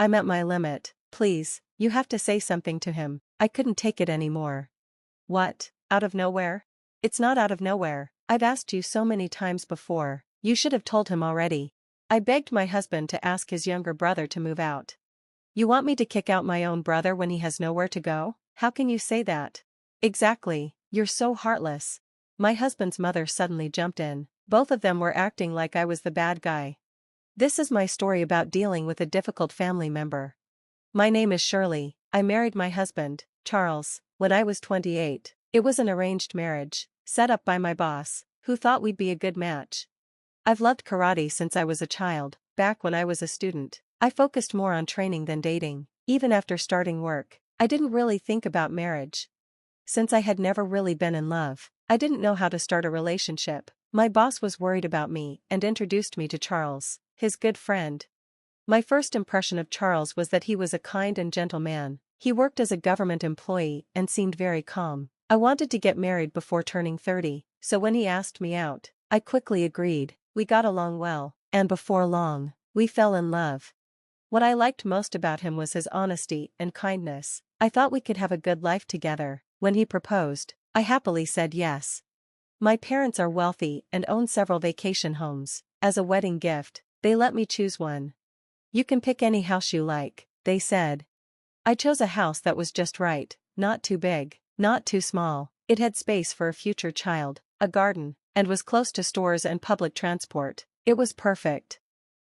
I'm at my limit. Please, you have to say something to him. I couldn't take it anymore. What? Out of nowhere? It's not out of nowhere. I've asked you so many times before. You should have told him already. I begged my husband to ask his younger brother to move out. You want me to kick out my own brother when he has nowhere to go? How can you say that? Exactly, you're so heartless. My husband's mother suddenly jumped in. Both of them were acting like I was the bad guy. This is my story about dealing with a difficult family member. My name is Shirley. I married my husband, Charles, when I was 28. It was an arranged marriage, set up by my boss, who thought we'd be a good match. I've loved karate since I was a child. Back when I was a student, I focused more on training than dating. Even after starting work, I didn't really think about marriage. Since I had never really been in love, I didn't know how to start a relationship. My boss was worried about me and introduced me to Charles, his good friend. My first impression of Charles was that he was a kind and gentle man. He worked as a government employee and seemed very calm. I wanted to get married before turning 30, so when he asked me out, I quickly agreed. We got along well, and before long, we fell in love. What I liked most about him was his honesty and kindness. I thought we could have a good life together. When he proposed, I happily said yes. My parents are wealthy and own several vacation homes. As a wedding gift, they let me choose one. You can pick any house you like, they said. I chose a house that was just right, not too big, not too small. It had space for a future child, a garden, and was close to stores and public transport. It was perfect.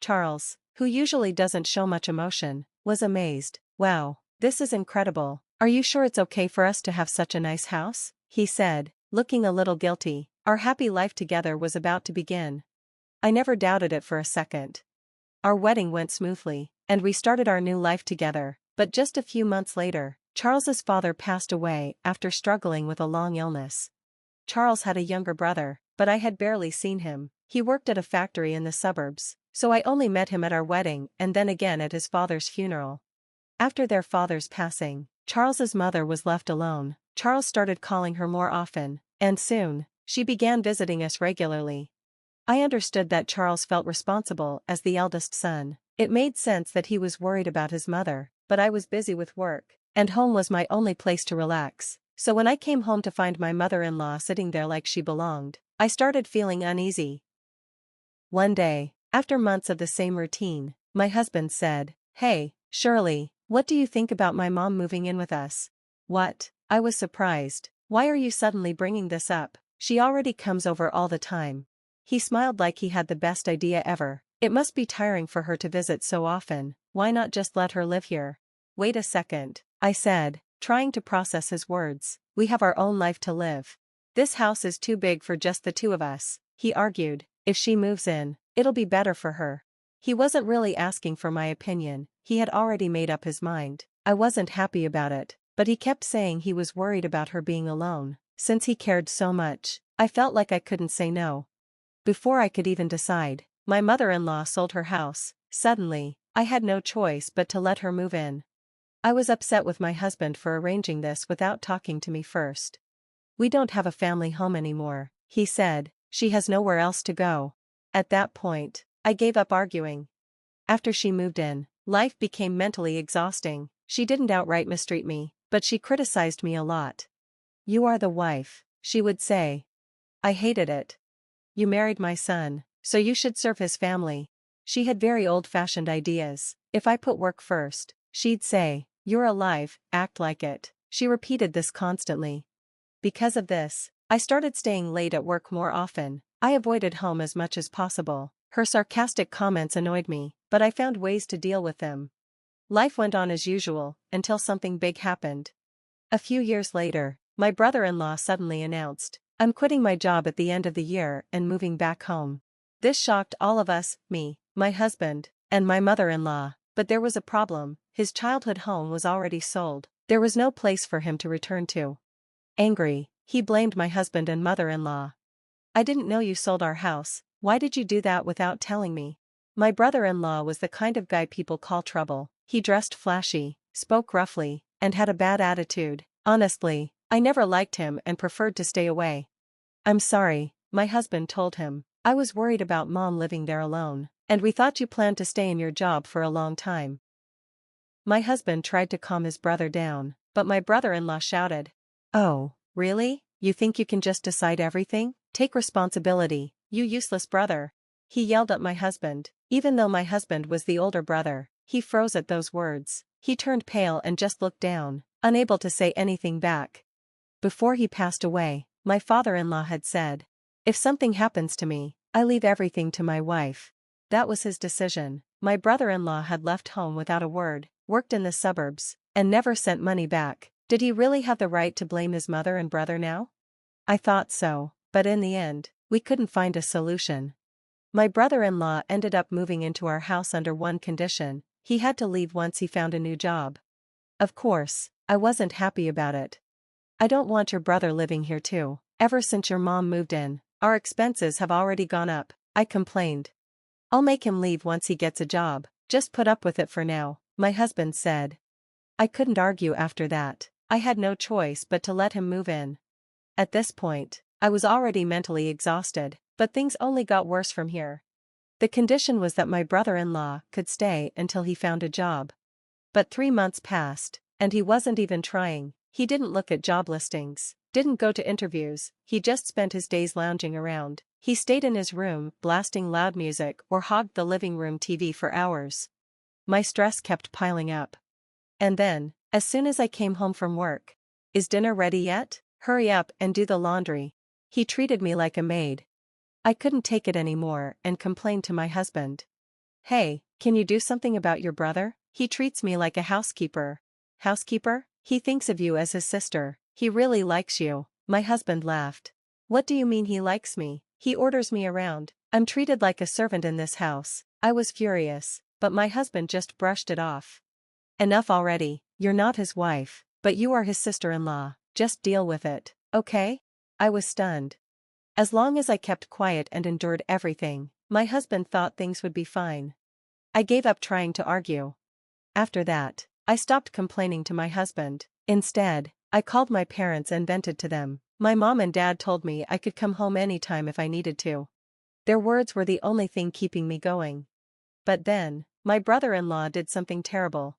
Charles, who usually doesn't show much emotion, was amazed. Wow, this is incredible. Are you sure it's okay for us to have such a nice house? He said, looking a little guilty. Our happy life together was about to begin. I never doubted it for a second. Our wedding went smoothly, and we started our new life together, but just a few months later, Charles's father passed away after struggling with a long illness. Charles had a younger brother, but I had barely seen him. He worked at a factory in the suburbs, so I only met him at our wedding and then again at his father's funeral. After their father's passing, Charles's mother was left alone. Charles started calling her more often, and soon, she began visiting us regularly. I understood that Charles felt responsible as the eldest son. It made sense that he was worried about his mother, but I was busy with work, and home was my only place to relax. So when I came home to find my mother-in-law sitting there like she belonged, I started feeling uneasy. One day, after months of the same routine, my husband said, "Hey, Shirley, what do you think about my mom moving in with us?" What? I was surprised. Why are you suddenly bringing this up? She already comes over all the time. He smiled like he had the best idea ever. It must be tiring for her to visit so often. Why not just let her live here? Wait a second, I said, trying to process his words. We have our own life to live. This house is too big for just the two of us, he argued. If she moves in, it'll be better for her. He wasn't really asking for my opinion. He had already made up his mind. I wasn't happy about it, but he kept saying he was worried about her being alone. Since he cared so much, I felt like I couldn't say no. Before I could even decide, my mother-in-law sold her house. Suddenly, I had no choice but to let her move in. I was upset with my husband for arranging this without talking to me first. We don't have a family home anymore, he said. She has nowhere else to go. At that point, I gave up arguing. After she moved in, life became mentally exhausting. She didn't outright mistreat me, but she criticized me a lot. "You are the wife," she would say. I hated it. "You married my son, so you should serve his family." She had very old-fashioned ideas. If I put work first, she'd say, "You're alive, act like it." She repeated this constantly. Because of this, I started staying late at work more often. I avoided home as much as possible. Her sarcastic comments annoyed me, but I found ways to deal with them. Life went on as usual, until something big happened. A few years later, my brother-in-law suddenly announced, "I'm quitting my job at the end of the year and moving back home." This shocked all of us, me, my husband, and my mother-in-law, but there was a problem. His childhood home was already sold. There was no place for him to return to. Angry, he blamed my husband and mother-in-law. "I didn't know you sold our house. Why did you do that without telling me?" My brother-in-law was the kind of guy people call trouble. He dressed flashy, spoke roughly, and had a bad attitude. Honestly, I never liked him and preferred to stay away. "I'm sorry," my husband told him. "I was worried about Mom living there alone, and we thought you planned to stay in your job for a long time." My husband tried to calm his brother down, but my brother-in-law shouted, "Oh, really? You think you can just decide everything? Take responsibility, you useless brother." He yelled at my husband. Even though my husband was the older brother, he froze at those words. He turned pale and just looked down, unable to say anything back. Before he passed away, my father-in-law had said, "If something happens to me, I leave everything to my wife." That was his decision. My brother-in-law had left home without a word, worked in the suburbs, and never sent money back. Did he really have the right to blame his mother and brother now? I thought so, but in the end, we couldn't find a solution. My brother-in-law ended up moving into our house under one condition: he had to leave once he found a new job. Of course, I wasn't happy about it. "I don't want your brother living here too. Ever since your mom moved in, our expenses have already gone up," I complained. "I'll make him leave once he gets a job, just put up with it for now," my husband said. I couldn't argue after that. I had no choice but to let him move in. At this point, I was already mentally exhausted, but things only got worse from here. The condition was that my brother-in-law could stay until he found a job. But 3 months passed, and he wasn't even trying. He didn't look at job listings, didn't go to interviews, he just spent his days lounging around. He stayed in his room, blasting loud music, or hogged the living room TV for hours. My stress kept piling up. And then, as soon as I came home from work, "Is dinner ready yet? Hurry up and do the laundry." He treated me like a maid. I couldn't take it anymore and complained to my husband. "Hey, can you do something about your brother? He treats me like a housekeeper." "Housekeeper? He thinks of you as his sister. He really likes you." My husband laughed. "What do you mean he likes me? He orders me around. I'm treated like a servant in this house." I was furious, but my husband just brushed it off. "Enough already, you're not his wife, but you are his sister-in-law. Just deal with it, okay?" I was stunned. As long as I kept quiet and endured everything, my husband thought things would be fine. I gave up trying to argue. After that, I stopped complaining to my husband. Instead, I called my parents and vented to them. My mom and dad told me I could come home anytime if I needed to. Their words were the only thing keeping me going. But then, my brother-in-law did something terrible.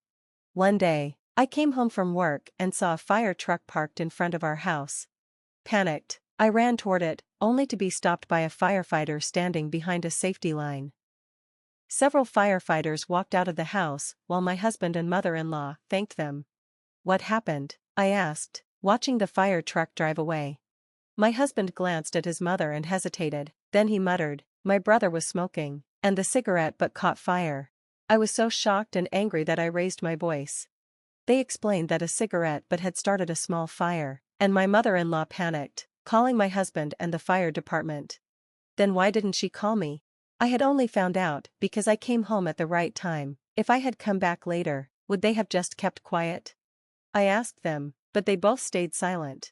One day, I came home from work and saw a fire truck parked in front of our house. Panicked, I ran toward it, only to be stopped by a firefighter standing behind a safety line. Several firefighters walked out of the house, while my husband and mother-in-law thanked them. "What happened?" I asked, watching the fire truck drive away. My husband glanced at his mother and hesitated, then he muttered, "My brother was smoking, and the cigarette butt caught fire." I was so shocked and angry that I raised my voice. They explained that a cigarette butt had started a small fire, and my mother-in-law panicked, calling my husband and the fire department. Then why didn't she call me? I had only found out because I came home at the right time. If I had come back later, would they have just kept quiet? I asked them, but they both stayed silent.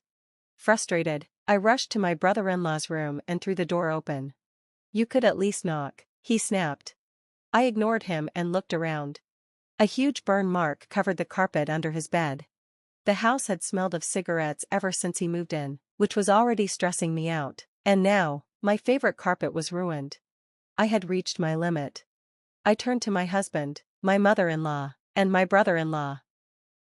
Frustrated, I rushed to my brother-in-law's room and threw the door open. "You could at least knock," he snapped. I ignored him and looked around. A huge burn mark covered the carpet under his bed. The house had smelled of cigarettes ever since he moved in, which was already stressing me out, and now, my favorite carpet was ruined. I had reached my limit. I turned to my husband, my mother-in-law, and my brother-in-law.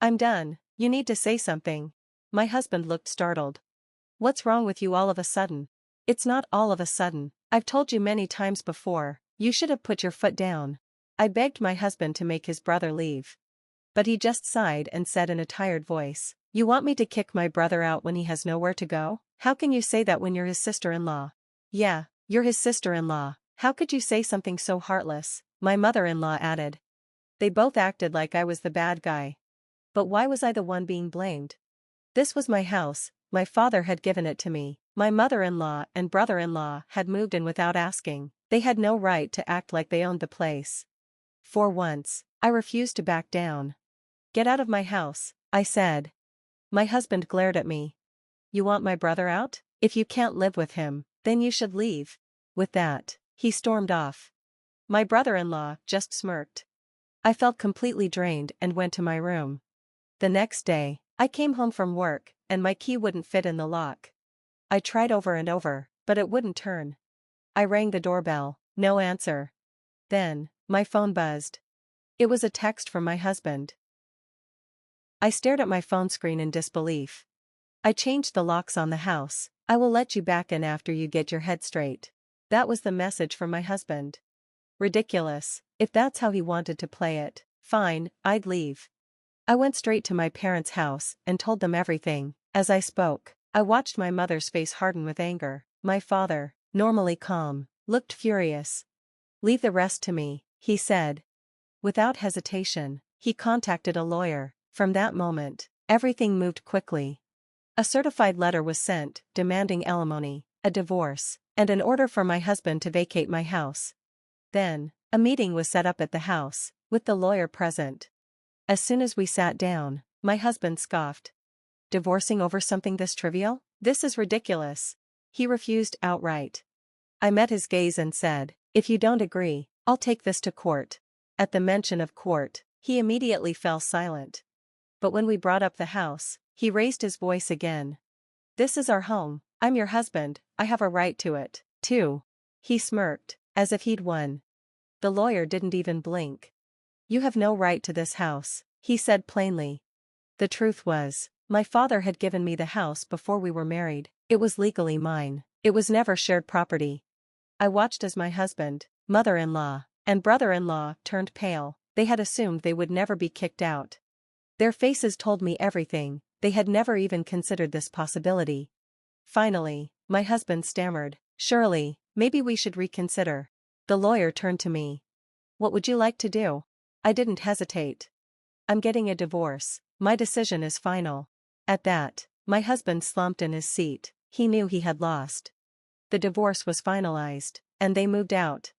"I'm done, you need to say something." My husband looked startled. "What's wrong with you all of a sudden?" "It's not all of a sudden, I've told you many times before, you should have put your foot down." I begged my husband to make his brother leave. But he just sighed and said in a tired voice, "You want me to kick my brother out when he has nowhere to go? How can you say that when you're his sister-in-law?" "Yeah, you're his sister-in-law. How could you say something so heartless?" my mother-in-law added. They both acted like I was the bad guy. But why was I the one being blamed? This was my house, my father had given it to me. My mother-in-law and brother-in-law had moved in without asking. They had no right to act like they owned the place. For once, I refused to back down. "Get out of my house," I said. My husband glared at me. "You want my brother out? If you can't live with him, then you should leave." With that, he stormed off. My brother-in-law just smirked. I felt completely drained and went to my room. The next day, I came home from work, and my key wouldn't fit in the lock. I tried over and over, but it wouldn't turn. I rang the doorbell, no answer. Then, my phone buzzed. It was a text from my husband. I stared at my phone screen in disbelief. I changed the locks on the house. I will let you back in after you get your head straight. That was the message from my husband. Ridiculous. If that's how he wanted to play it, fine, I'd leave. I went straight to my parents' house and told them everything. As I spoke, I watched my mother's face harden with anger. My father, normally calm, looked furious. Leave the rest to me, he said. Without hesitation, he contacted a lawyer. From that moment, everything moved quickly. A certified letter was sent, demanding alimony, a divorce, and an order for my husband to vacate my house. Then, a meeting was set up at the house, with the lawyer present. As soon as we sat down, my husband scoffed. Divorcing over something this trivial? This is ridiculous. He refused outright. I met his gaze and said, if you don't agree, I'll take this to court. At the mention of court, he immediately fell silent. But when we brought up the house, he raised his voice again. This is our home, I'm your husband, I have a right to it, too. He smirked, as if he'd won. The lawyer didn't even blink. You have no right to this house, he said plainly. The truth was, my father had given me the house before we were married. It was legally mine. It was never shared property. I watched as my husband, mother-in-law, and brother-in-law turned pale. They had assumed they would never be kicked out. Their faces told me everything. They had never even considered this possibility. Finally, my husband stammered, Shirley, maybe we should reconsider. The lawyer turned to me. What would you like to do? I didn't hesitate. I'm getting a divorce. My decision is final. At that, my husband slumped in his seat. He knew he had lost. The divorce was finalized, and they moved out.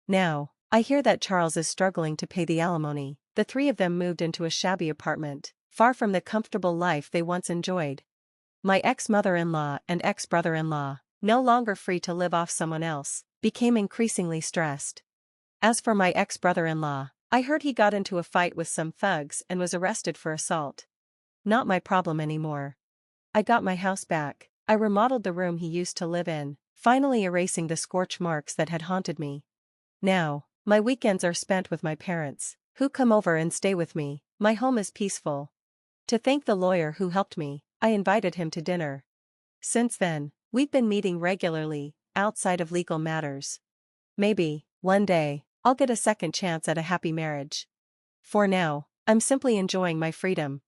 Now, I hear that Charles is struggling to pay the alimony. The three of them moved into a shabby apartment, far from the comfortable life they once enjoyed. My ex-mother-in-law and ex-brother-in-law, no longer free to live off someone else, became increasingly stressed. As for my ex-brother-in-law, I heard he got into a fight with some thugs and was arrested for assault. Not my problem anymore. I got my house back. I remodeled the room he used to live in, finally erasing the scorch marks that had haunted me. Now, my weekends are spent with my parents, who come over and stay with me. My home is peaceful. To thank the lawyer who helped me, I invited him to dinner. Since then, we've been meeting regularly, outside of legal matters. Maybe, one day, I'll get a second chance at a happy marriage. For now, I'm simply enjoying my freedom.